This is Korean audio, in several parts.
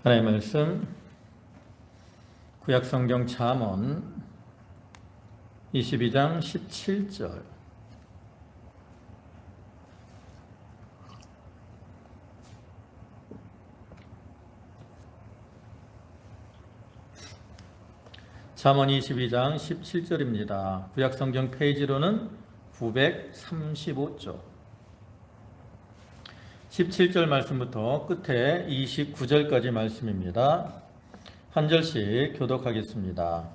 하나님의 말씀 구약성경 잠언 22장 17절. 잠언 22장 17절입니다. 구약성경 페이지로는 935쪽. 17절 말씀부터 끝에 29절까지 말씀입니다. 한 절씩 교독하겠습니다.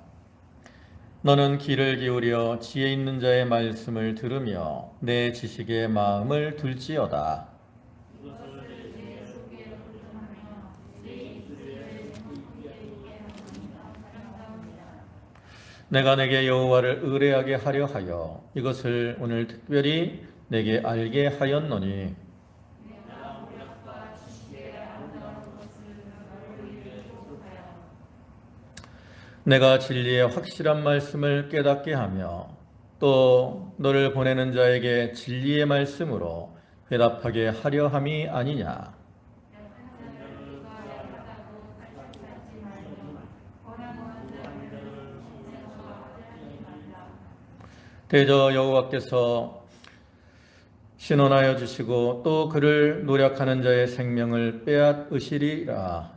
너는 귀를 기울여 지혜 있는 자의 말씀을 들으며 내 지식에 마음을 둘지어다. 내가 내게 여호와를 의뢰하게 하려 하여 이것을 오늘 특별히 내게 알게 하였노니 내가 진리의 확실한 말씀을 깨닫게 하며 또 너를 보내는 자에게 진리의 말씀으로 회답하게 하려 함이 아니냐. 대저 여호와께서 신원하여 주시고 또 그를 노력하는 자의 생명을 빼앗으시리라.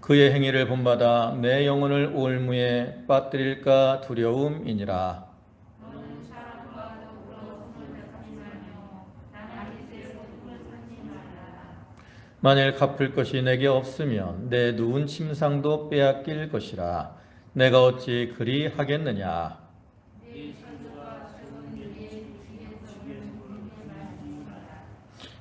그의 행위를 본받아 내 영혼을 올무에 빠뜨릴까 두려움이니라. 만일 갚을 것이 내게 없으면 내 누운 침상도 빼앗길 것이라. 내가 어찌 그리 하겠느냐.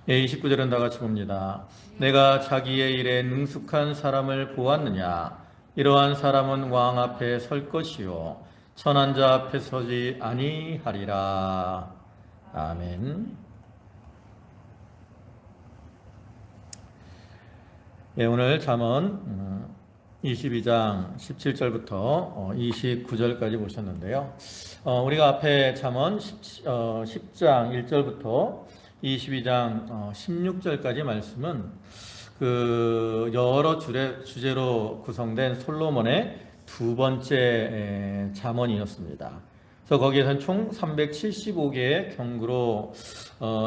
29절은 다 같이 봅니다. 내가 자기의 일에 능숙한 사람을 보았느냐. 이러한 사람은 왕 앞에 설 것이요 천한 자 앞에 서지 아니하리라. 아멘. 예, 오늘 잠언 22장 17절부터 29절까지 보셨는데요. 우리가 앞에 잠언 10장 1절부터 22장 16절까지 말씀은 그 여러 주제로 구성된 솔로몬의 두 번째 잠언이었습니다. 그래서 거기에서는 총 375개의 경구로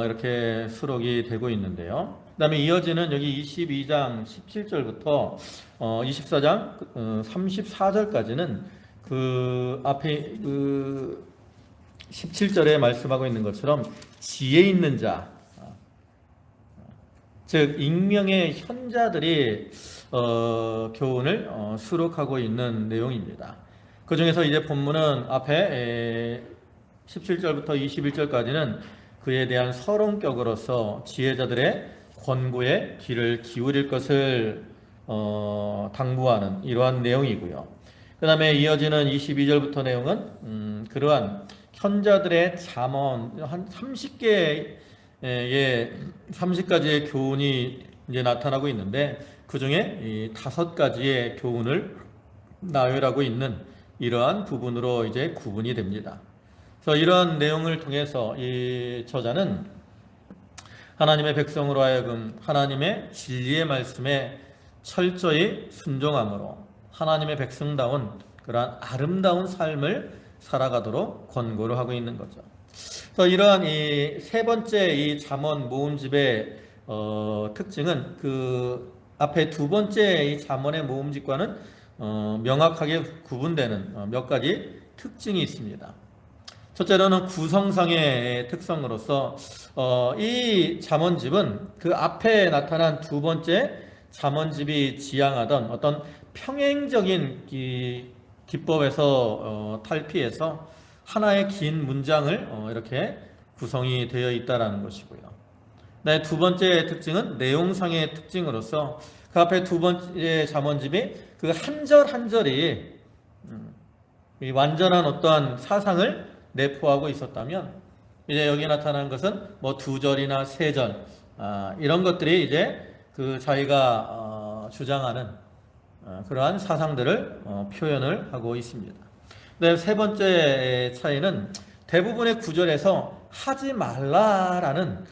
이렇게 수록이 되고 있는데요. 그 다음에 이어지는 여기 22장 17절부터 24장 34절까지는 그 앞에 그 17절에 말씀하고 있는 것처럼 지혜 있는 자, 즉 익명의 현자들이 교훈을 수록하고 있는 내용입니다. 그 중에서 이제 본문은 앞에 17절부터 21절까지는 그에 대한 서론격으로서 지혜자들의 권고에 귀를 기울일 것을 당부하는 이러한 내용이고요. 그 다음에 이어지는 22절부터 내용은 그러한 현자들의 잠언 한 30가지의 교훈이 이제 나타나고 있는데 그 중에 이 5가지의 교훈을 나열하고 있는 이러한 부분으로 이제 구분이 됩니다. 그래서 이러한 내용을 통해서 이 저자는 하나님의 백성으로 하여금 하나님의 진리의 말씀에 철저히 순종함으로 하나님의 백성다운 그러한 아름다운 삶을 살아가도록 권고를 하고 있는 거죠. 그래서 이러한 이 세 번째 이 잠언 모음집의 특징은 그 앞에 두 번째 이 잠언의 모음집과는 명확하게 구분되는 몇 가지 특징이 있습니다. 첫째로는 구성상의 특성으로서 이 잠언집은 그 앞에 나타난 두 번째 잠언집이 지향하던 어떤 평행적인 기법에서 탈피해서 하나의 긴 문장을 이렇게 구성이 되어 있다라는 것이고요. 네, 두 번째 특징은 내용상의 특징으로서 그 앞에 두 번째 잠언집이 그 한 절 한 절이 완전한 어떠한 사상을 내포하고 있었다면 이제 여기 나타나는 것은 뭐 2절이나 3절 이런 것들이 이제 그 자기가 주장하는 그러한 사상들을 표현을 하고 있습니다. 네, 세 번째 차이는 대부분의 구절에서 하지 말라라는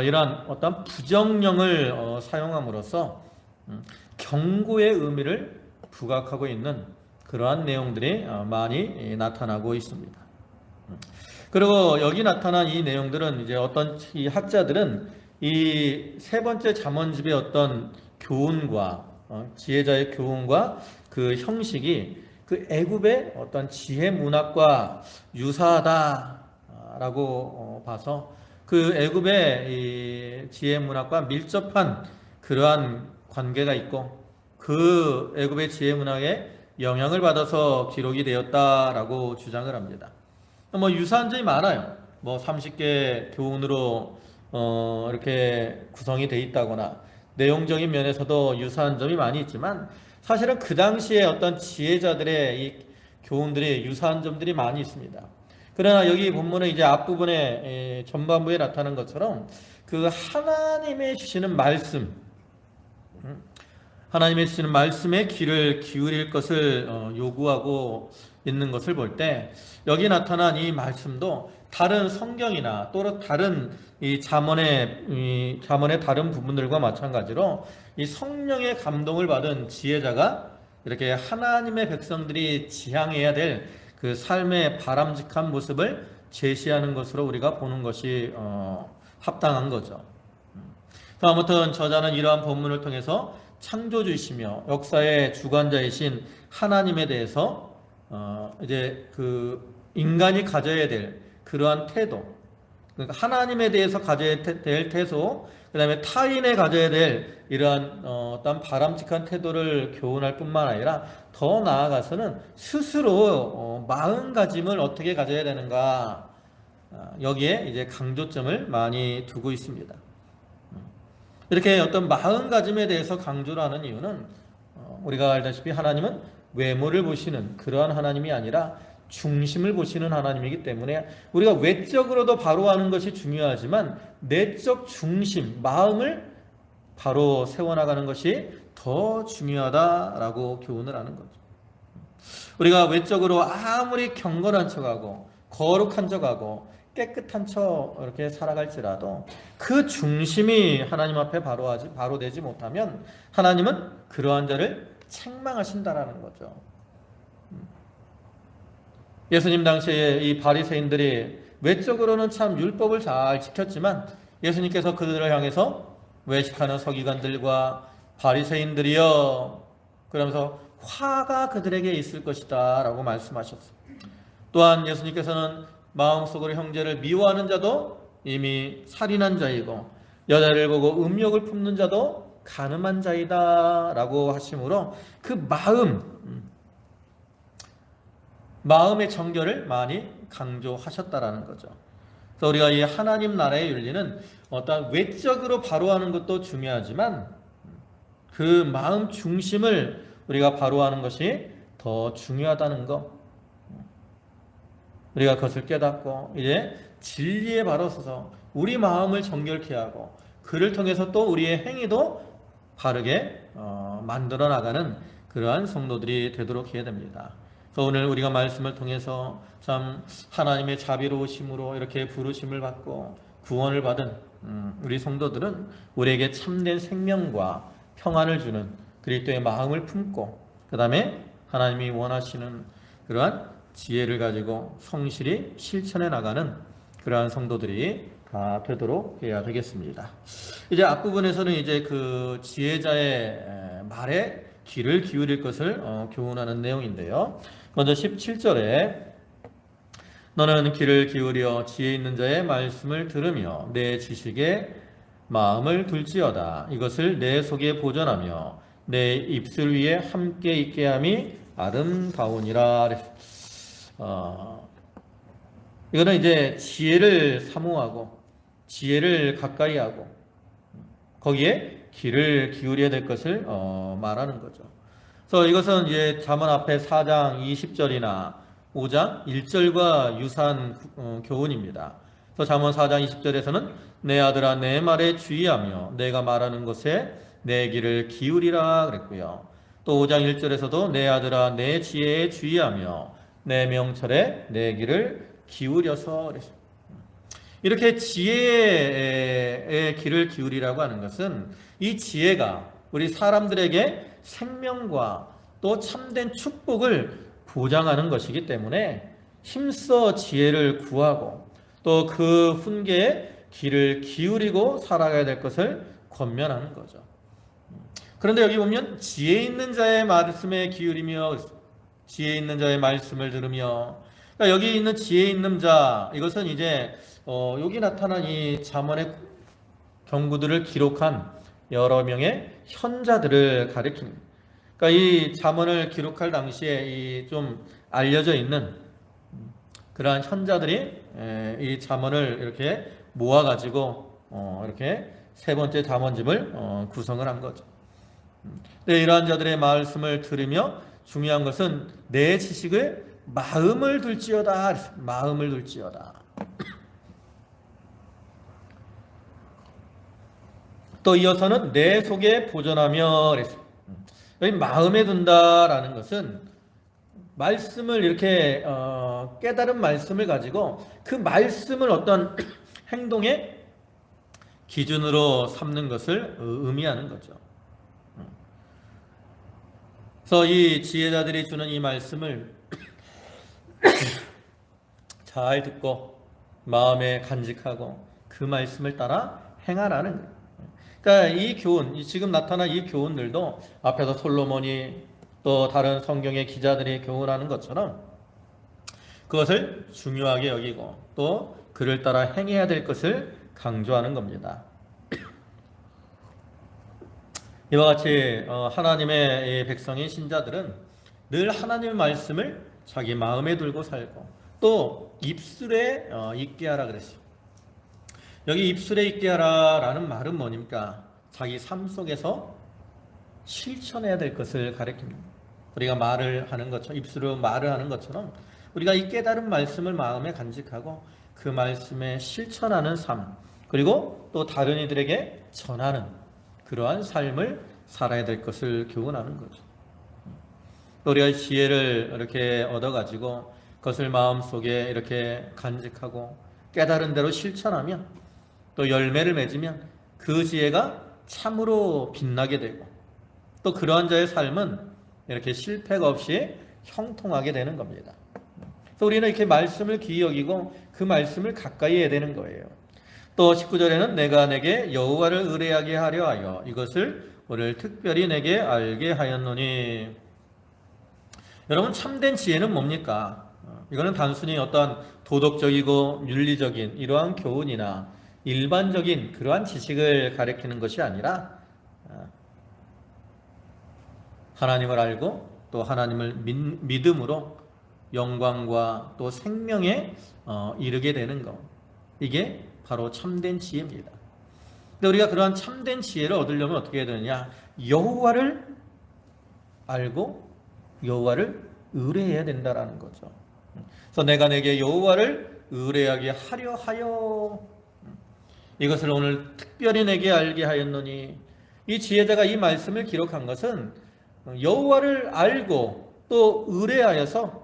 이러한 어떤 부정령을 사용함으로써 경고의 의미를 부각하고 있는 그러한 내용들이 많이 나타나고 있습니다. 그리고 여기 나타난 이 내용들은 이제 어떤 이 학자들은 이 세 번째 잠언집의 어떤 교훈과 지혜자의 교훈과 그 형식이 그 애굽의 어떤 지혜 문학과 유사하다라고 봐서 그 애굽의 이 지혜 문학과 밀접한 그러한 관계가 있고 그 애굽의 지혜 문학에 영향을 받아서 기록이 되었다라고 주장을 합니다. 뭐 유사한 점이 많아요. 뭐 30개 교훈으로 이렇게 구성이 돼 있다거나 내용적인 면에서도 유사한 점이 많이 있지만 사실은 그 당시에 어떤 지혜자들의 이 교훈들이 유사한 점들이 많이 있습니다. 그러나 여기 본문의 이제 앞부분에 전반부에 나타난 것처럼 그 하나님의 주시는 말씀, 하나님의 주시는 말씀에 귀를 기울일 것을 요구하고 있는 것을 볼 때 여기 나타난 이 말씀도 다른 성경이나 또는 다른 이 잠언의 다른 부분들과 마찬가지로 이 성령의 감동을 받은 지혜자가 이렇게 하나님의 백성들이 지향해야 될 그 삶의 바람직한 모습을 제시하는 것으로 우리가 보는 것이 합당한 거죠. 아무튼 저자는 이러한 본문을 통해서 창조주이시며 역사의 주관자이신 하나님에 대해서 이제 그 인간이 가져야 될 그러한 태도, 그러니까 하나님에 대해서 가져야 될 태도, 그 다음에 타인에 가져야 될 이러한 어떤 바람직한 태도를 교훈할 뿐만 아니라 더 나아가서는 스스로 마음가짐을 어떻게 가져야 되는가, 여기에 이제 강조점을 많이 두고 있습니다. 이렇게 어떤 마음가짐에 대해서 강조를 하는 이유는 우리가 알다시피 하나님은 외모를 보시는 그러한 하나님이 아니라 중심을 보시는 하나님이기 때문에 우리가 외적으로도 바로 하는 것이 중요하지만 내적 중심, 마음을 바로 세워나가는 것이 더 중요하다라고 교훈을 하는 거죠. 우리가 외적으로 아무리 경건한 척하고 거룩한 척하고 깨끗한 척 이렇게 살아갈지라도 그 중심이 하나님 앞에 바로 되지 못하면 하나님은 그러한 자를 책망하신다라는 거죠. 예수님 당시에 이 바리새인들이 외적으로는 참 율법을 잘 지켰지만 예수님께서 그들을 향해서 외식하는 서기관들과 바리새인들이여 그러면서 화가 그들에게 있을 것이다 라고 말씀하셨어요. 또한 예수님께서는 마음속으로 형제를 미워하는 자도 이미 살인한 자이고 여자를 보고 음욕을 품는 자도 간음한 자이다 라고 하심으로 그 마음의 정결을 많이 강조하셨다라는 거죠. 그래서 우리가 이 하나님 나라의 윤리는 어떤 외적으로 바로하는 것도 중요하지만 그 마음 중심을 우리가 바로하는 것이 더 중요하다는 것, 우리가 그것을 깨닫고 이제 진리에 바로 서서 우리 마음을 정결케 하고 그를 통해서 또 우리의 행위도 바르게 만들어 나가는 그러한 성도들이 되도록 해야 됩니다. 그래서 오늘 우리가 말씀을 통해서 참 하나님의 자비로우심으로 이렇게 부르심을 받고 구원을 받은 우리 성도들은 우리에게 참된 생명과 평안을 주는 그리스도의 마음을 품고 그 다음에 하나님이 원하시는 그러한 지혜를 가지고 성실히 실천해 나가는 그러한 성도들이 다 되도록 해야 되겠습니다. 이제 앞부분에서는 이제 그 지혜자의 말에 귀를 기울일 것을 교훈하는 내용인데요. 먼저 17절에 너는 귀를 기울여 지혜 있는 자의 말씀을 들으며 내 지식에 마음을 둘지어다. 이것을 내 속에 보존하며 내 입술 위에 함께 있게 함이 아름다우니라. 이거는 이제 지혜를 사모하고 지혜를 가까이 하고 거기에 귀를 기울여야 될 것을 말하는 거죠. 그래서 이것은 이제 잠언 앞에 4장 20절이나 5장 1절과 유사한 교훈입니다. 그래서 잠언 4장 20절에서는 내 아들아 내 말에 주의하며 내가 말하는 것에 내 귀를 기울이라 그랬고요. 또 5장 1절에서도 내 아들아 내 지혜에 주의하며 내 명철에 내 귀를 기울여서 그랬어요. 이렇게 지혜의 길을 기울이라고 하는 것은 이 지혜가 우리 사람들에게 생명과 또 참된 축복을 보장하는 것이기 때문에 힘써 지혜를 구하고 또 그 훈계에 길을 기울이고 살아가야 될 것을 권면하는 거죠. 그런데 여기 보면 지혜 있는 자의 말씀에 기울이며 지혜 있는 자의 말씀을 들으며, 그러니까 여기 있는 지혜 있는 자, 이것은 이제 여기 나타난 이 잠언의 경구들을 기록한 여러 명의 현자들을 가리킵니다. 그러니까 이 잠언을 기록할 당시에 이 좀 알려져 있는 그러한 현자들이 이 잠언을 이렇게 모아가지고 이렇게 세 번째 잠언집을 구성을 한 거죠. 네, 이러한 자들의 말씀을 들으며 중요한 것은 내 지식을 마음을 둘지어다. 마음을 둘지어다. 또 이어서는 내 속에 보존하며 그랬습니다. 여기 마음에 둔다라는 것은 말씀을 이렇게 깨달은 말씀을 가지고 그 말씀을 어떤 행동의 기준으로 삼는 것을 의미하는 거죠. 그래서 이 지혜자들이 주는 이 말씀을 잘 듣고 마음에 간직하고 그 말씀을 따라 행하라는 거예요. 그러니까 이 교훈, 지금 나타난 이 교훈들도 앞에서 솔로몬이 또 다른 성경의 기자들이 교훈하는 것처럼 그것을 중요하게 여기고 또 그를 따라 행해야 될 것을 강조하는 겁니다. 이와 같이 하나님의 백성인 신자들은 늘 하나님의 말씀을 자기 마음에 들고 살고 또 입술에 있게 하라 그랬어요. 여기 입술에 있게 하라라는 말은 뭐입니까? 자기 삶 속에서 실천해야 될 것을 가리킵니다. 우리가 말을 하는 것처럼, 입술로 말을 하는 것처럼 우리가 이 깨달은 말씀을 마음에 간직하고 그 말씀에 실천하는 삶, 그리고 또 다른 이들에게 전하는 그러한 삶을 살아야 될 것을 교훈하는 거죠. 우리가 지혜를 이렇게 얻어가지고 그것을 마음속에 이렇게 간직하고 깨달은 대로 실천하면 또 열매를 맺으면 그 지혜가 참으로 빛나게 되고 또 그러한 자의 삶은 이렇게 실패가 없이 형통하게 되는 겁니다. 그래서 우리는 이렇게 말씀을 귀히 여기고 그 말씀을 가까이 해야 되는 거예요. 또 19절에는 내가 내게 여호와를 의뢰하게 하려 하여 이것을 오늘 특별히 내게 알게 하였노니. 여러분, 참된 지혜는 뭡니까? 이거는 단순히 어떤 도덕적이고 윤리적인 이러한 교훈이나 일반적인 그러한 지식을 가리키는 것이 아니라 하나님을 알고 또 하나님을 믿음으로 영광과 또 생명에 이르게 되는 것, 이게 바로 참된 지혜입니다. 근데 우리가 그러한 참된 지혜를 얻으려면 어떻게 해야 되느냐? 여호와를 알고 여호와를 의뢰해야 된다라는 거죠. 그래서 내가 내게 여호와를 의뢰하게 하려 하여 이것을 오늘 특별히 내게 알게 하였노니. 이 지혜자가 이 말씀을 기록한 것은 여호와를 알고 또 의뢰하여서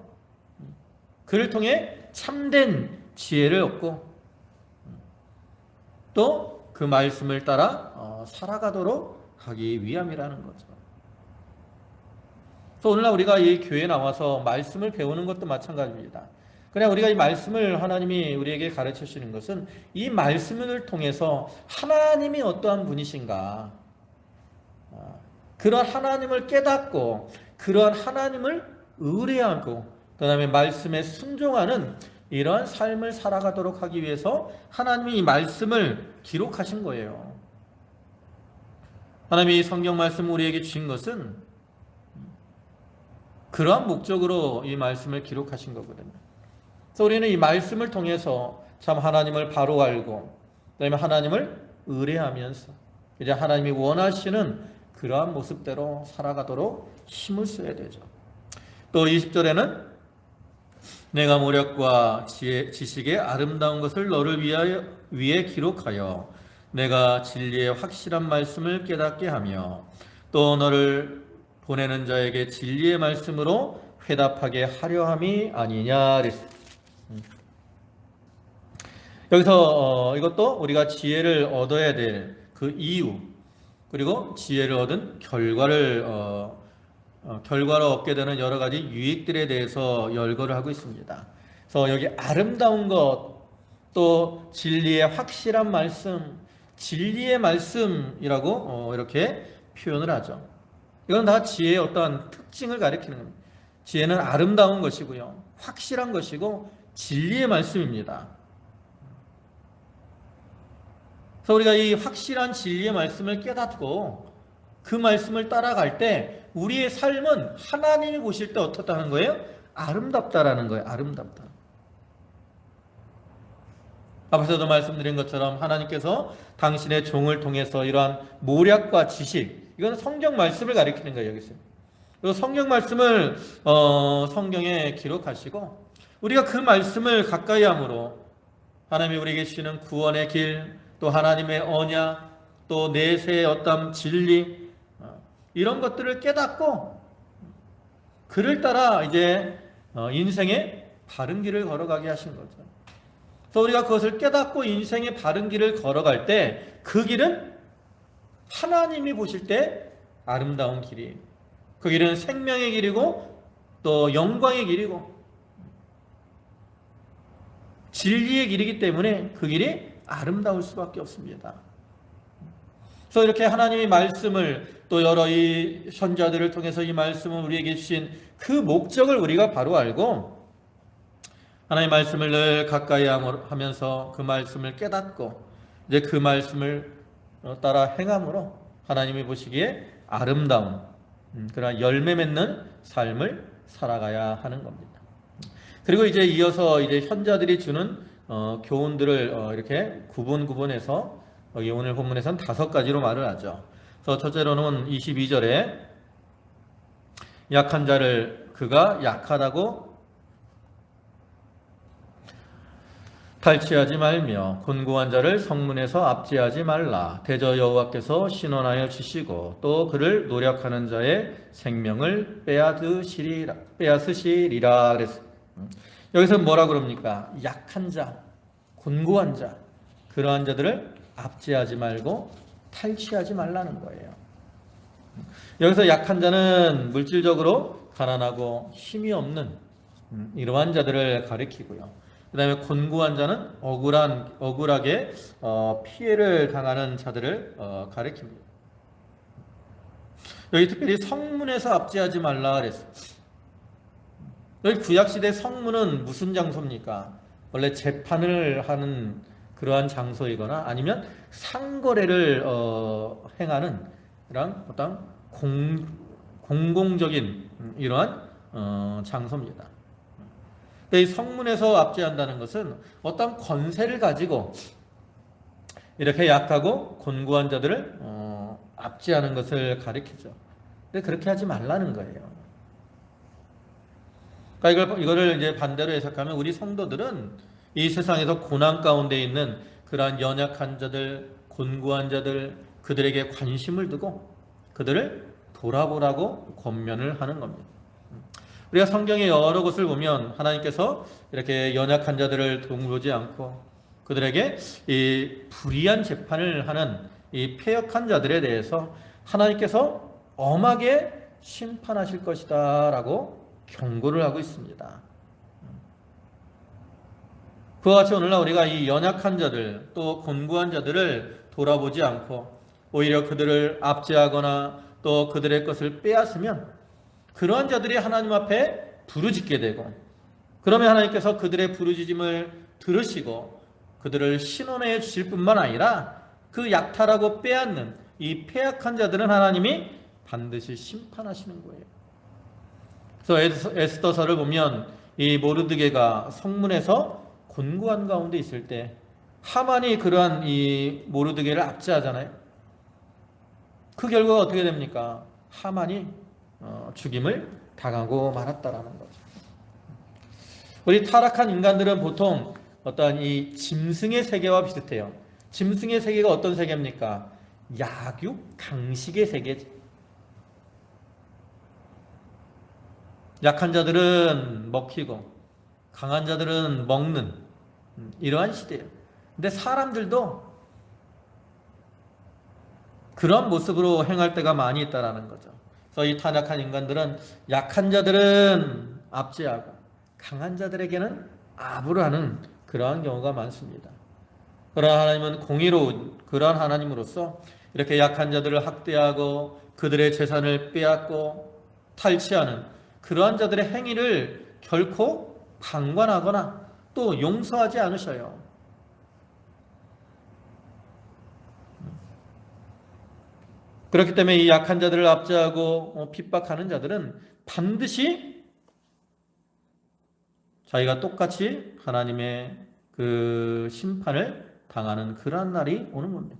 그를 통해 참된 지혜를 얻고 또 그 말씀을 따라 살아가도록 하기 위함이라는 거죠. 그래서 오늘날 우리가 이 교회에 나와서 말씀을 배우는 것도 마찬가지입니다. 그냥 우리가 이 말씀을 하나님이 우리에게 가르쳐 주시는 것은 이 말씀을 통해서 하나님이 어떠한 분이신가, 그러한 하나님을 깨닫고 그러한 하나님을 의뢰하고 그 다음에 말씀에 순종하는 이러한 삶을 살아가도록 하기 위해서 하나님이 이 말씀을 기록하신 거예요. 하나님이 성경 말씀을 우리에게 주신 것은 그러한 목적으로 이 말씀을 기록하신 거거든요. 그래서 우리는 이 말씀을 통해서 참 하나님을 바로 알고 그다음에 하나님을 의뢰하면서 이제 하나님이 원하시는 그러한 모습대로 살아가도록 힘을 써야 되죠. 또 20절에는 내가 모략과 지식의 아름다운 것을 너를 위해 기록하여 내가 진리의 확실한 말씀을 깨닫게 하며 또 너를 보내는 자에게 진리의 말씀으로 회답하게 하려 함이 아니냐. 여기서 이것도 우리가 지혜를 얻어야 될 그 이유, 그리고 지혜를 얻은 결과를 얻게 되는 여러 가지 유익들에 대해서 열거를 하고 있습니다. 그래서 여기 아름다운 것, 또 진리의 확실한 말씀, 진리의 말씀이라고 이렇게 표현을 하죠. 이건 다 지혜의 어떠한 특징을 가리키는 겁니다. 지혜는 아름다운 것이고요, 확실한 것이고 진리의 말씀입니다. 그래서 우리가 이 확실한 진리의 말씀을 깨닫고 그 말씀을 따라갈 때 우리의 삶은 하나님이 보실 때 어떻다는 거예요? 아름답다라는 거예요. 아름답다. 앞에서도 말씀드린 것처럼 하나님께서 당신의 종을 통해서 이러한 모략과 지식, 이건 성경 말씀을 가리키는 거예요. 여기서. 그리고 성경 말씀을 성경에 기록하시고 우리가 그 말씀을 가까이 함으로 하나님이 우리에게 주시는 구원의 길, 또 하나님의 언약, 또 내세의 어떤 진리, 이런 것들을 깨닫고 그를 따라 이제 인생의 바른 길을 걸어가게 하신 거죠. 그래서 우리가 그것을 깨닫고 인생의 바른 길을 걸어갈 때 그 길은 하나님이 보실 때 아름다운 길이에요. 그 길은 생명의 길이고 또 영광의 길이고 진리의 길이기 때문에 그 길이 아름다울 수밖에 없습니다. 그래서 이렇게 하나님의 말씀을 또 여러 이 선자들을 통해서 이 말씀을 우리에게 주신 그 목적을 우리가 바로 알고 하나님의 말씀을 늘 가까이 하면서 그 말씀을 깨닫고 이제 그 말씀을 따라 행함으로 하나님이 보시기에 아름다운 그러나 열매 맺는 삶을 살아가야 하는 겁니다. 그리고 이제 이어서 이제 현자들이 주는 교훈들을 이렇게 구분해서 여기 오늘 본문에서는 5가지로 말을 하죠. 그래서 첫째로는 22절에 약한 자를 그가 약하다고 탈취하지 말며 곤고한 자를 성문에서 압제하지 말라. 대저 여호와께서 신원하여 주시고 또 그를 노력하는 자의 생명을 빼앗으시리라 그랬어요. 여기서 뭐라 그럽니까? 약한 자, 곤고한 자, 그러한 자들을 압제하지 말고 탈취하지 말라는 거예요. 여기서 약한 자는 물질적으로 가난하고 힘이 없는 이러한 자들을 가리키고요. 그 다음에 곤고한 자는 억울하게 피해를 당하는 자들을 가리킵니다. 여기 특별히 성문에서 압제하지 말라 그랬어요. 여기 구약시대 성문은 무슨 장소입니까? 원래 재판을 하는 그러한 장소이거나 아니면 상거래를 행하는 그런 어떤 공공적인 이러한 장소입니다. 이 성문에서 압제한다는 것은 어떤 권세를 가지고 이렇게 약하고 곤고한 자들을 압제하는 것을 가리키죠. 근데 그렇게 하지 말라는 거예요. 그러니까 이거를 이제 반대로 해석하면 우리 성도들은 이 세상에서 고난 가운데 있는 그러한 연약한 자들, 곤고한 자들, 그들에게 관심을 두고 그들을 돌아보라고 권면을 하는 겁니다. 우리가 성경의 여러 곳을 보면 하나님께서 이렇게 연약한 자들을 돌보지 않고 그들에게 이 불의한 재판을 하는 이 패역한 자들에 대해서 하나님께서 엄하게 심판하실 것이다 라고 경고를 하고 있습니다. 그와 같이 오늘날 우리가 이 연약한 자들 또 곤고한 자들을 돌아보지 않고 오히려 그들을 압제하거나 또 그들의 것을 빼앗으면 그러한 자들이 하나님 앞에 부르짖게 되고 그러면 하나님께서 그들의 부르짖음을 들으시고 그들을 신원해 주실 뿐만 아니라 그 약탈하고 빼앗는 이 패약한 자들은 하나님이 반드시 심판하시는 거예요. 그래서 에스더서를 보면 이 모르드게가 성문에서 곤고한 가운데 있을 때 하만이 그러한 이 모르드게를 압제하잖아요. 그 결과가 어떻게 됩니까? 하만이 죽임을 당하고 말았다라는 거죠. 우리 타락한 인간들은 보통 어떠한 이 짐승의 세계와 비슷해요. 짐승의 세계가 어떤 세계입니까? 약육, 강식의 세계지. 약한 자들은 먹히고 강한 자들은 먹는 이러한 시대예요. 근데 사람들도 그런 모습으로 행할 때가 많이 있다라는 거죠. 그래서 이 타락한 인간들은 약한 자들은 압제하고 강한 자들에게는 압으로 하는 그러한 경우가 많습니다. 그러나 하나님은 공의로운 그러한 하나님으로서 이렇게 약한 자들을 학대하고 그들의 재산을 빼앗고 탈취하는 그러한 자들의 행위를 결코 방관하거나 또 용서하지 않으셔요. 그렇기 때문에 이 약한 자들을 압제하고 핍박하는 자들은 반드시 자기가 똑같이 하나님의 그 심판을 당하는 그러한 날이 오는 겁니다.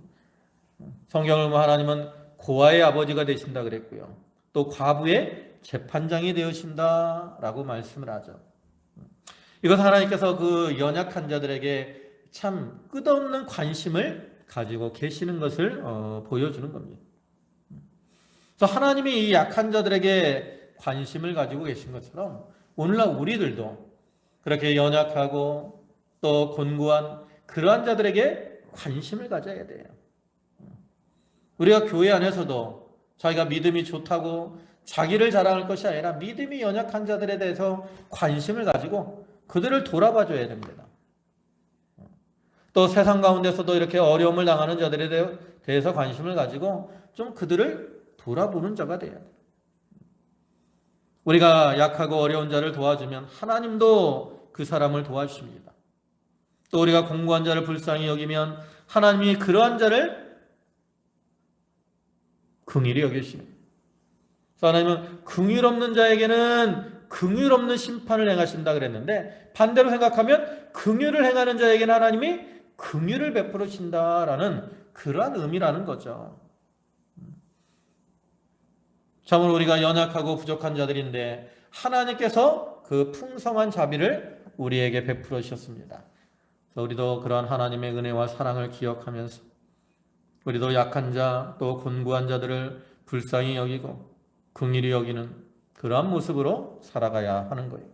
성경을 보면 하나님은 고아의 아버지가 되신다 그랬고요. 또 과부의 재판장이 되신다라고 말씀을 하죠. 이것은 하나님께서 그 연약한 자들에게 참 끝없는 관심을 가지고 계시는 것을 보여주는 겁니다. 그래서 하나님이 이 약한 자들에게 관심을 가지고 계신 것처럼 오늘날 우리들도 그렇게 연약하고 또 곤고한 그러한 자들에게 관심을 가져야 돼요. 우리가 교회 안에서도 자기가 믿음이 좋다고 자기를 자랑할 것이 아니라 믿음이 연약한 자들에 대해서 관심을 가지고 그들을 돌아봐 줘야 됩니다. 또 세상 가운데서도 이렇게 어려움을 당하는 자들에 대해서 관심을 가지고 좀 그들을 돌아보는 자가 돼야 돼요. 우리가 약하고 어려운 자를 도와주면 하나님도 그 사람을 도와주십니다. 또 우리가 공고한 자를 불쌍히 여기면 하나님이 그러한 자를 긍휼히 여기십니다. 하나님은 긍휼 없는 자에게는 긍휼 없는 심판을 행하신다 그랬는데 반대로 생각하면 긍휼을 행하는 자에게는 하나님이 긍휼을 베풀으신다라는 그러한 의미라는 거죠. 참으로 우리가 연약하고 부족한 자들인데 하나님께서 그 풍성한 자비를 우리에게 베풀어 주셨습니다. 우리도 그러한 하나님의 은혜와 사랑을 기억하면서 우리도 약한 자 또 곤고한 자들을 불쌍히 여기고 긍휼히 여기는 그러한 모습으로 살아가야 하는 거예요.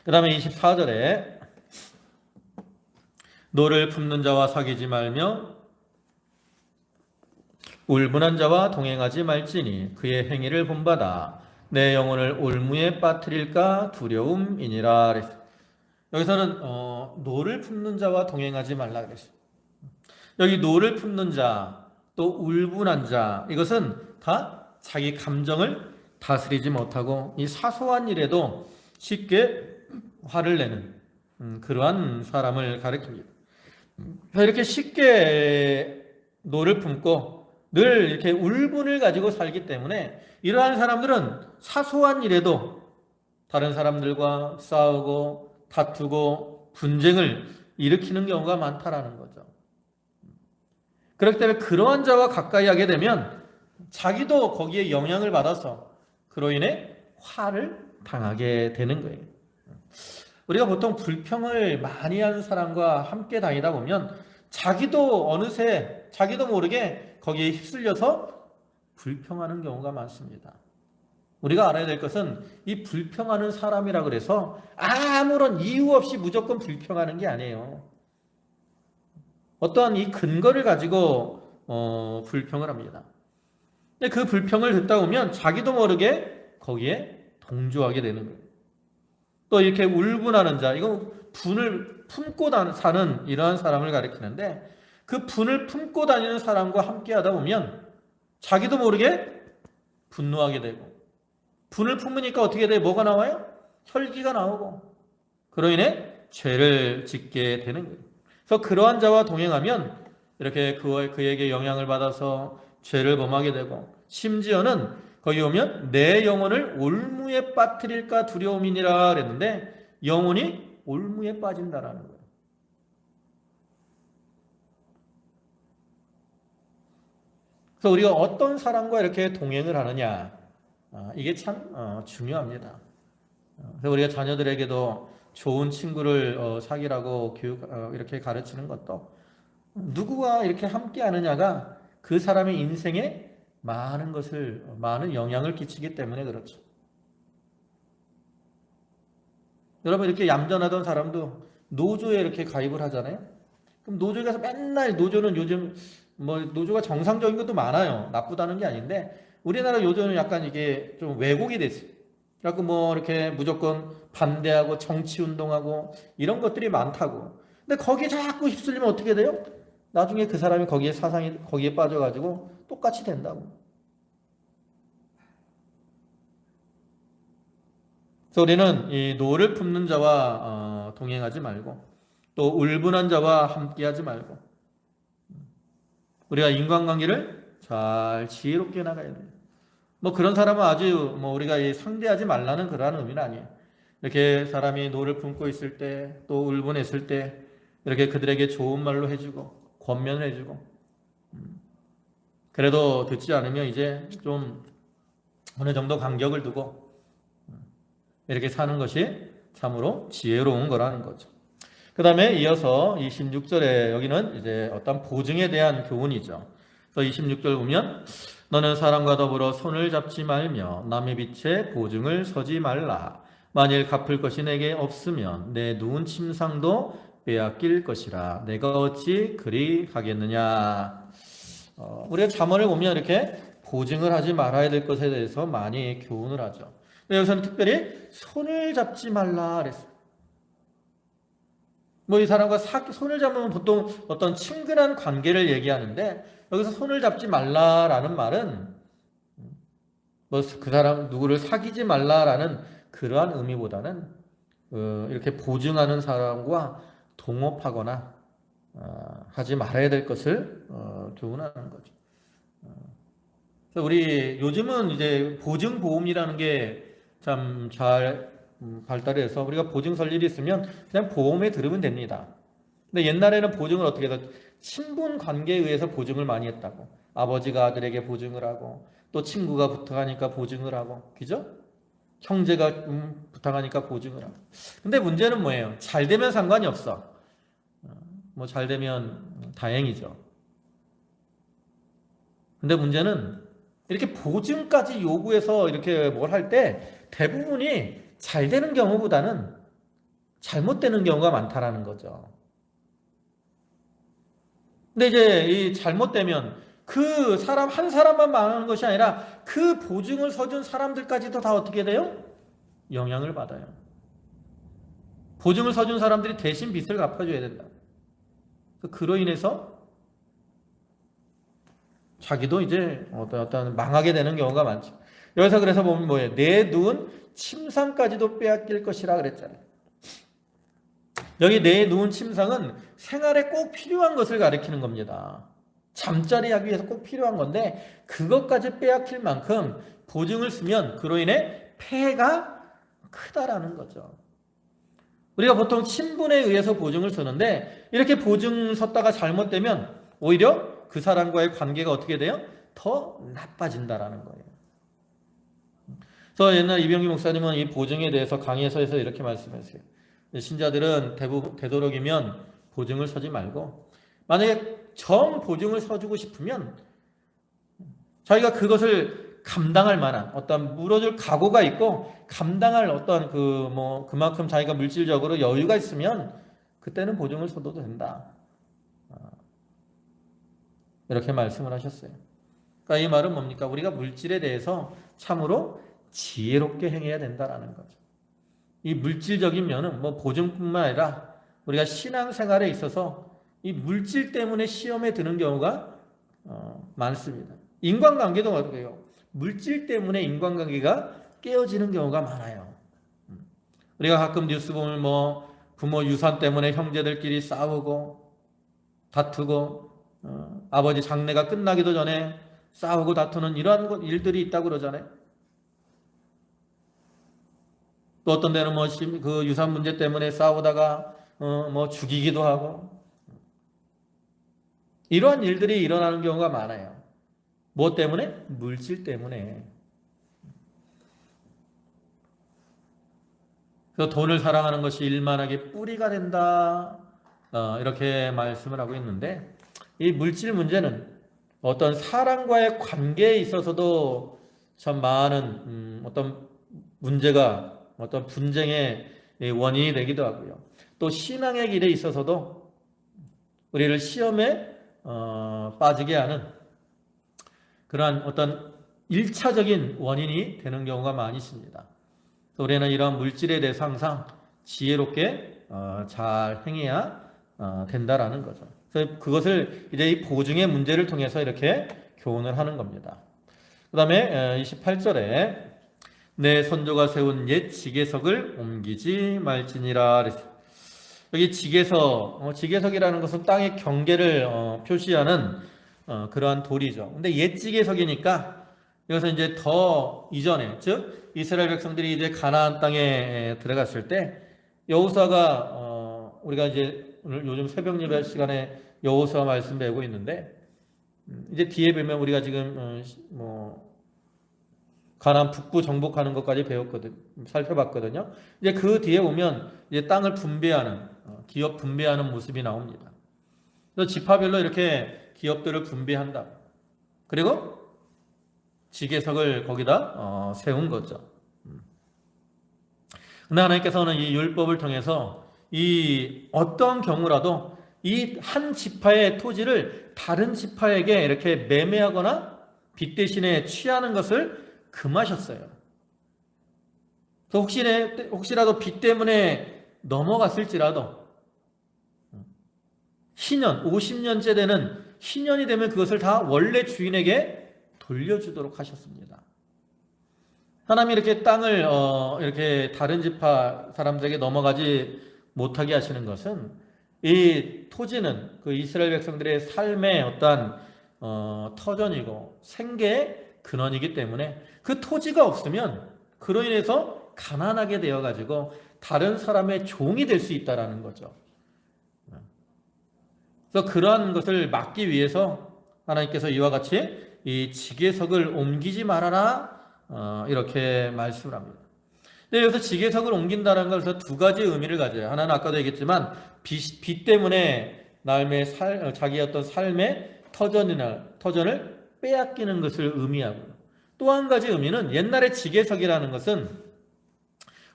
그 다음에 24절에 노를 품는 자와 사귀지 말며 울분한 자와 동행하지 말지니 그의 행위를 본받아 내 영혼을 올무에 빠뜨릴까 두려움이니라 그랬어요. 여기서는 노를 품는 자와 동행하지 말라 그랬어요. 여기 노를 품는 자, 또 울분한 자, 이것은 다 자기 감정을 다스리지 못하고 이 사소한 일에도 쉽게 화를 내는 그러한 사람을 가리킵니다. 이렇게 쉽게 노를 품고 늘 이렇게 울분을 가지고 살기 때문에 이러한 사람들은 사소한 일에도 다른 사람들과 싸우고 다투고 분쟁을 일으키는 경우가 많다라는 거죠. 그렇기 때문에 그러한 자와 가까이 하게 되면 자기도 거기에 영향을 받아서 그로 인해 화를 당하게 되는 거예요. 우리가 보통 불평을 많이 하는 사람과 함께 다니다 보면 자기도 어느새 자기도 모르게 거기에 휩쓸려서 불평하는 경우가 많습니다. 우리가 알아야 될 것은 이 불평하는 사람이라 그래서 아무런 이유 없이 무조건 불평하는 게 아니에요. 어떠한 이 근거를 가지고 불평을 합니다. 근데 그 불평을 듣다 보면 자기도 모르게 거기에 동조하게 되는 거예요. 또 이렇게 울분하는 자, 이건 분을 품고 사는 이러한 사람을 가리키는데 그 분을 품고 다니는 사람과 함께 하다 보면 자기도 모르게 분노하게 되고 분을 품으니까 어떻게 돼요? 뭐가 나와요? 혈기가 나오고 그로 인해 죄를 짓게 되는 거예요. 그래서 그러한 자와 동행하면 이렇게 그에게 영향을 받아서 죄를 범하게 되고 심지어는 거기 오면 내 영혼을 올무에 빠뜨릴까 두려움이니라 그랬는데 영혼이 올무에 빠진다라는 거예요. 그래서 우리가 어떤 사람과 이렇게 동행을 하느냐 이게 참 중요합니다. 그래서 우리가 자녀들에게도 좋은 친구를 사귀라고 이렇게 가르치는 것도 누구와 이렇게 함께 하느냐가 그 사람의 인생에 많은 영향을 끼치기 때문에 그렇죠. 여러분 이렇게 얌전하던 사람도 노조에 이렇게 가입을 하잖아요. 그럼 노조에서 맨날 노조는 요즘 뭐 노조가 정상적인 것도 많아요. 나쁘다는 게 아닌데 우리나라 노조는 약간 이게 좀 왜곡이 됐어요. 그래갖고 뭐 이렇게 무조건 반대하고 정치 운동하고 이런 것들이 많다고. 근데 거기에 자꾸 휩쓸리면 어떻게 돼요? 나중에 그 사람이 거기에 사상이 거기에 빠져가지고 똑같이 된다고. 그래서 우리는 이 노를 품는 자와 동행하지 말고 또 울분한 자와 함께하지 말고 우리가 인간관계를 잘 지혜롭게 나가야 돼요. 뭐 그런 사람은 아주 뭐 우리가 상대하지 말라는 그러한 의미는 아니에요. 이렇게 사람이 노를 품고 있을 때 또 울분했을 때 이렇게 그들에게 좋은 말로 해주고 권면을 해주고 그래도 듣지 않으면 이제 좀 어느 정도 간격을 두고 이렇게 사는 것이 참으로 지혜로운 거라는 거죠. 그 다음에 이어서 26절에 여기는 이제 어떤 보증에 대한 교훈이죠. 그래서 26절 보면 너는 사람과 더불어 손을 잡지 말며 남의 빛에 보증을 서지 말라. 만일 갚을 것이 내게 없으면 내 누운 침상도 빼앗길 것이라. 내가 어찌 그리 하겠느냐. 우리가 잠언을 보면 이렇게 보증을 하지 말아야 될 것에 대해서 많이 교훈을 하죠. 여기서는 특별히 손을 잡지 말라 그랬어요. 뭐 이 사람과 손을 잡으면 보통 어떤 친근한 관계를 얘기하는데 여기서 손을 잡지 말라라는 말은 뭐 그 사람 누구를 사귀지 말라라는 그러한 의미보다는 이렇게 보증하는 사람과 동업하거나 하지 말아야 될 것을 교훈하는 거죠. 그래서 우리 요즘은 이제 보증보험이라는 게 참 잘 발달해서 우리가 보증 설 일이 있으면 그냥 보험에 들으면 됩니다. 근데 옛날에는 보증을 어떻게 해서 친분 관계에 의해서 보증을 많이 했다고. 아버지가 아들에게 보증을 하고 또 친구가 부탁하니까 보증을 하고, 그죠? 형제가 부탁하니까 보증을 하고. 근데 문제는 뭐예요? 잘 되면 상관이 없어. 뭐 잘 되면 다행이죠. 근데 문제는 이렇게 보증까지 요구해서 이렇게 뭘 할 때 대부분이 잘 되는 경우보다는 잘못되는 경우가 많다라는 거죠. 근데 이제 이 잘못되면 그 사람 한 사람만 망하는 것이 아니라 그 보증을 서준 사람들까지도 다 어떻게 돼요? 영향을 받아요. 보증을 서준 사람들이 대신 빚을 갚아줘야 된다. 그로 인해서 자기도 이제 어떤 망하게 되는 경우가 많죠. 여기서 그래서 보면 뭐예요? 내 누운 침상까지도 빼앗길 것이라 그랬잖아요. 여기 내 누운 침상은 생활에 꼭 필요한 것을 가리키는 겁니다. 잠자리 하기 위해서 꼭 필요한 건데 그것까지 빼앗길 만큼 보증을 쓰면 그로 인해 폐해가 크다라는 거죠. 우리가 보통 친분에 의해서 보증을 쓰는데 이렇게 보증 섰다가 잘못되면 오히려 그 사람과의 관계가 어떻게 돼요? 더 나빠진다라는 거예요. 그래서 옛날 이병기 목사님은 이 보증에 대해서 강의에서 이렇게 말씀했어요. 신자들은 되도록이면 보증을 서지 말고 만약에 정 보증을 서주고 싶으면 자기가 그것을 감당할 만한 어떤 물어줄 각오가 있고 감당할 어떤 그만큼 자기가 물질적으로 여유가 있으면 그때는 보증을 서도 된다. 이렇게 말씀을 하셨어요. 그러니까 이 말은 뭡니까? 우리가 물질에 대해서 참으로 지혜롭게 행해야 된다라는 거죠. 이 물질적인 면은 뭐 보증뿐만 아니라 우리가 신앙생활에 있어서 이 물질 때문에 시험에 드는 경우가 많습니다. 인간관계도 그래요. 물질 때문에 인간관계가 깨어지는 경우가 많아요. 우리가 가끔 뉴스 보면 뭐 부모 유산 때문에 형제들끼리 싸우고 다투고 아버지 장례가 끝나기도 전에 싸우고 다투는 이러한 일들이 있다고 그러잖아요. 또 어떤 데는 뭐 그 유산 문제 때문에 싸우다가 뭐 죽이기도 하고 이러한 일들이 일어나는 경우가 많아요. 뭐 때문에? 물질 때문에. 그래서 돈을 사랑하는 것이 일만하게 뿌리가 된다. 이렇게 말씀을 하고 있는데 이 물질 문제는 어떤 사람과의 관계에 있어서도 참 많은 어떤 문제가 어떤 분쟁의 원인이 되기도 하고요. 또 신앙의 길에 있어서도 우리를 시험에 빠지게 하는 그러한 어떤 1차적인 원인이 되는 경우가 많이 있습니다. 그래서 우리는 이런 물질에 대해서 항상 지혜롭게 잘 행해야 된다라는 거죠. 그래서 그것을 이제 이 보증의 문제를 통해서 이렇게 교훈을 하는 겁니다. 그 다음에 28절에 내 선조가 세운 옛 지게석을 옮기지 말지니라 그랬어요. 여기 지게석이라는 것은 땅의 경계를 표시하는 그러한 돌이죠. 근데 옛 지게석이니까 여기서 이제 더 이전에, 즉 이스라엘 백성들이 이제 가나안 땅에 들어갔을 때 여호수아가 우리가 이제 오늘 요즘 새벽 예배 시간에 여호수아 말씀 배우고 있는데 이제 뒤에 보면 우리가 지금 가나안 북부 정복하는 것까지 살펴봤거든요. 이제 그 뒤에 보면 이제 땅을 분배하는 기업 분배하는 모습이 나옵니다. 그래서 지파별로 이렇게 기업들을 분배한다. 그리고 지게석을 거기다 세운 거죠. 근데 하나님께서는 이 율법을 통해서 이 어떤 경우라도 이 한 지파의 토지를 다른 지파에게 이렇게 매매하거나 빚 대신에 취하는 것을 금하셨어요. 혹시라도 빚 때문에 넘어갔을지라도 희년, 50년째 되는 희년이 되면 그것을 다 원래 주인에게 돌려주도록 하셨습니다. 하나님이 이렇게 땅을 이렇게 다른 지파 사람들에게 넘어가지 못하게 하시는 것은 이 토지는 그 이스라엘 백성들의 삶의 어떠한 터전이고 생계의 근원이기 때문에 그 토지가 없으면 그로 인해서 가난하게 되어가지고 다른 사람의 종이 될 수 있다라는 거죠. 그래서 그러한 것을 막기 위해서 하나님께서 이와 같이 이 지게석을 옮기지 말아라 이렇게 말씀을 합니다. 근데 여기서 지게석을 옮긴다는 것은 두 가지 의미를 가져요. 하나는 아까도 얘기했지만 빚 때문에 자기의 어떤 삶의 터전을 빼앗기는 것을 의미하고 또 한 가지 의미는 옛날에 지게석이라는 것은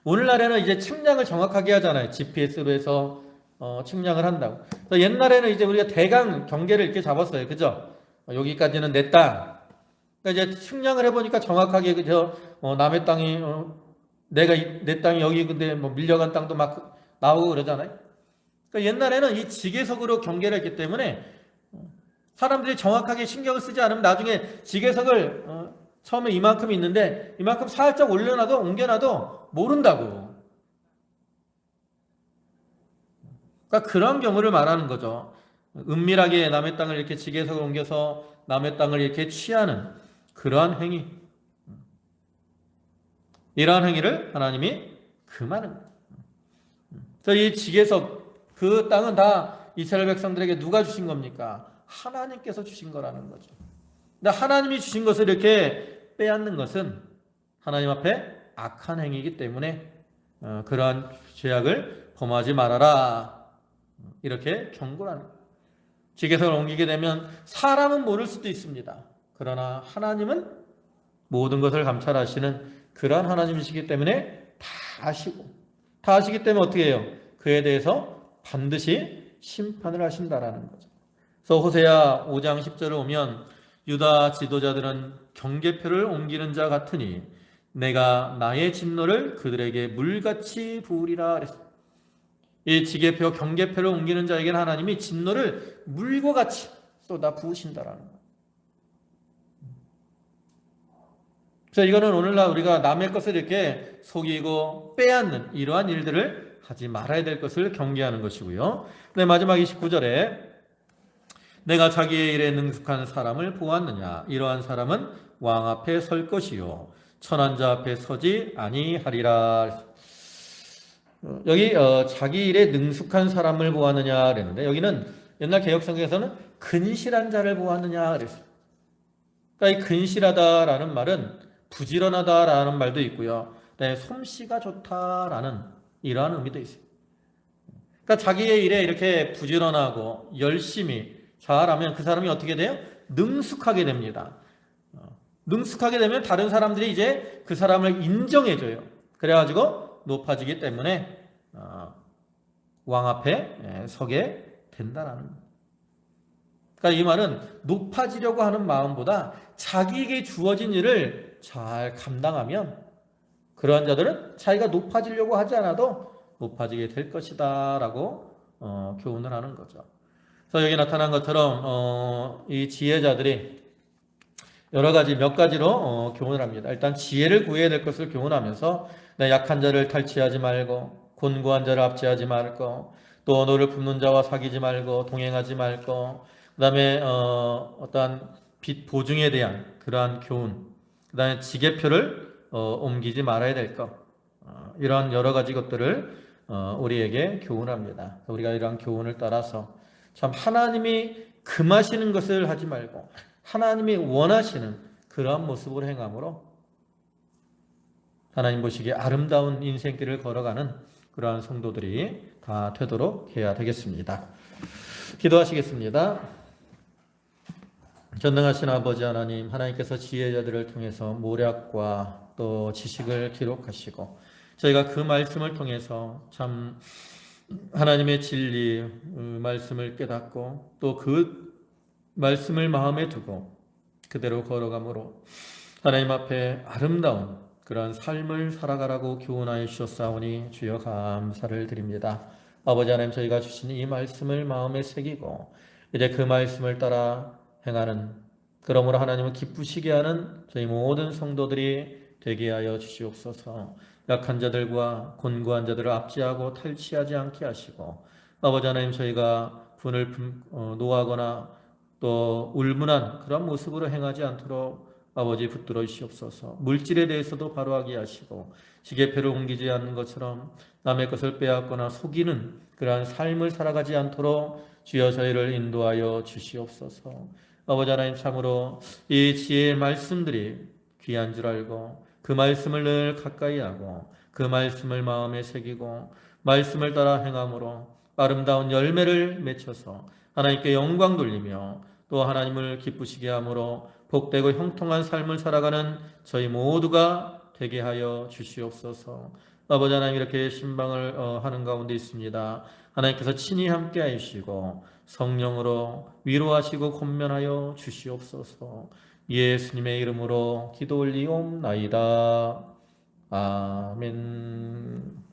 오늘날에는 이제 측량을 정확하게 하잖아요. GPS로 해서 측량을 한다고. 옛날에는 이제 우리가 대강 경계를 이렇게 잡았어요. 그죠? 여기까지는 내 땅. 그러니까 이제 측량을 해보니까 정확하게 그죠? 남의 땅이 내 땅이 여기 근데 뭐 밀려간 땅도 막 나오고 그러잖아요. 그러니까 옛날에는 이 지게석으로 경계를 했기 때문에 사람들이 정확하게 신경을 쓰지 않으면 나중에 지게석을 처음에 이만큼 있는데 이만큼 살짝 옮겨놔도 모른다고. 그러니까 그런 경우를 말하는 거죠. 은밀하게 남의 땅을 이렇게 지게석을 옮겨서 남의 땅을 이렇게 취하는 그러한 행위. 이러한 행위를 하나님이 금하는 거예요. 그래서 이 지게석, 그 땅은 다 이스라엘 백성들에게 누가 주신 겁니까? 하나님께서 주신 거라는 거죠. 근데 하나님이 주신 것을 이렇게 빼앗는 것은 하나님 앞에 악한 행위이기 때문에 그러한 죄악을 범하지 말아라. 이렇게 경고를 하는 거예요. 지게석을 옮기게 되면 사람은 모를 수도 있습니다. 그러나 하나님은 모든 것을 감찰하시는 그러한 하나님이시기 때문에 다 아시기 때문에 어떻게 해요? 그에 대해서 반드시 심판을 하신다라는 거죠. 그래서 호세아 5장 10절을 보면 유다 지도자들은 경계표를 옮기는 자 같으니 내가 나의 진노를 그들에게 물같이 부으리라 그랬습니다. 이 지게표 경계표를 옮기는 자에게는 하나님이 진노를 물과 같이 쏟아 부으신다라는 거예요. 그래서 이거는 오늘날 우리가 남의 것을 이렇게 속이고 빼앗는 이러한 일들을 하지 말아야 될 것을 경계하는 것이고요. 네, 마지막 29절에 내가 자기의 일에 능숙한 사람을 보았느냐 이러한 사람은 왕 앞에 설 것이요 천한 자 앞에 서지 아니하리라. 여기 자기 일에 능숙한 사람을 보았느냐 그랬는데 여기는 옛날 개혁성경에서는 근실한 자를 보았느냐 그랬어요. 그러니까 이 근실하다라는 말은 부지런하다라는 말도 있고요. 솜씨가 좋다라는 이러한 의미도 있어요. 그러니까 자기의 일에 이렇게 부지런하고 열심히 잘하면 그 사람이 어떻게 돼요? 능숙하게 됩니다. 능숙하게 되면 다른 사람들이 이제 그 사람을 인정해줘요. 그래가지고 높아지기 때문에 왕 앞에 서게 된다라는 거예요. 그러니까 이 말은 높아지려고 하는 마음보다 자기에게 주어진 일을 잘 감당하면 그러한 자들은 자기가 높아지려고 하지 않아도 높아지게 될 것이다 라고 교훈을 하는 거죠. 그래서 여기 나타난 것처럼 이 지혜자들이 여러 가지 몇 가지로 교훈을 합니다. 일단 지혜를 구해야 될 것을 교훈하면서 내 약한 자를 탈취하지 말고 곤고한 자를 압제하지 말고 또 너를 굽는 자와 사귀지 말고 동행하지 말고 그다음에 어떠한 빚 보증에 대한 그러한 교훈, 그다음에 지게표를 옮기지 말아야 될 것, 이런 여러 가지 것들을 우리에게 교훈합니다. 우리가 이러한 교훈을 따라서 참 하나님이 금하시는 것을 하지 말고 하나님이 원하시는 그러한 모습으로 행함으로 하나님 보시기에 아름다운 인생길을 걸어가는 그러한 성도들이 다 되도록 해야 되겠습니다. 기도하시겠습니다. 전능하신 아버지 하나님, 하나님께서 지혜자들을 통해서 모략과 또 지식을 기록하시고 저희가 그 말씀을 통해서 참 하나님의 진리 말씀을 깨닫고 또 그 말씀을 마음에 두고 그대로 걸어가므로 하나님 앞에 아름다운 그런 삶을 살아가라고 교훈하여 주셨사오니 주여 감사를 드립니다. 아버지 하나님, 저희가 주신 이 말씀을 마음에 새기고 이제 그 말씀을 따라 행하는, 그러므로 하나님을 기쁘시게 하는 저희 모든 성도들이 되게 하여 주시옵소서. 약한 자들과 곤고한 자들을 압제하고 탈취하지 않게 하시고 아버지 하나님, 저희가 분을 노하거나 또 울분한 그런 모습으로 행하지 않도록 아버지 붙들어 주시옵소서. 물질에 대해서도 바로하게 하시고 지게표를 옮기지 않는 것처럼 남의 것을 빼앗거나 속이는 그러한 삶을 살아가지 않도록 주여 저희를 인도하여 주시옵소서. 아버지 하나님, 참으로 이 지혜의 말씀들이 귀한 줄 알고 그 말씀을 늘 가까이 하고 그 말씀을 마음에 새기고 말씀을 따라 행함으로 아름다운 열매를 맺혀서 하나님께 영광 돌리며 또 하나님을 기쁘시게 함으로 복되고 형통한 삶을 살아가는 저희 모두가 되게 하여 주시옵소서. 아버지 하나님, 이렇게 신방을 하는 가운데 있습니다. 하나님께서 친히 함께 하시고 성령으로 위로하시고 권면하여 주시옵소서. 예수님의 이름으로 기도 올리옵나이다. 아멘.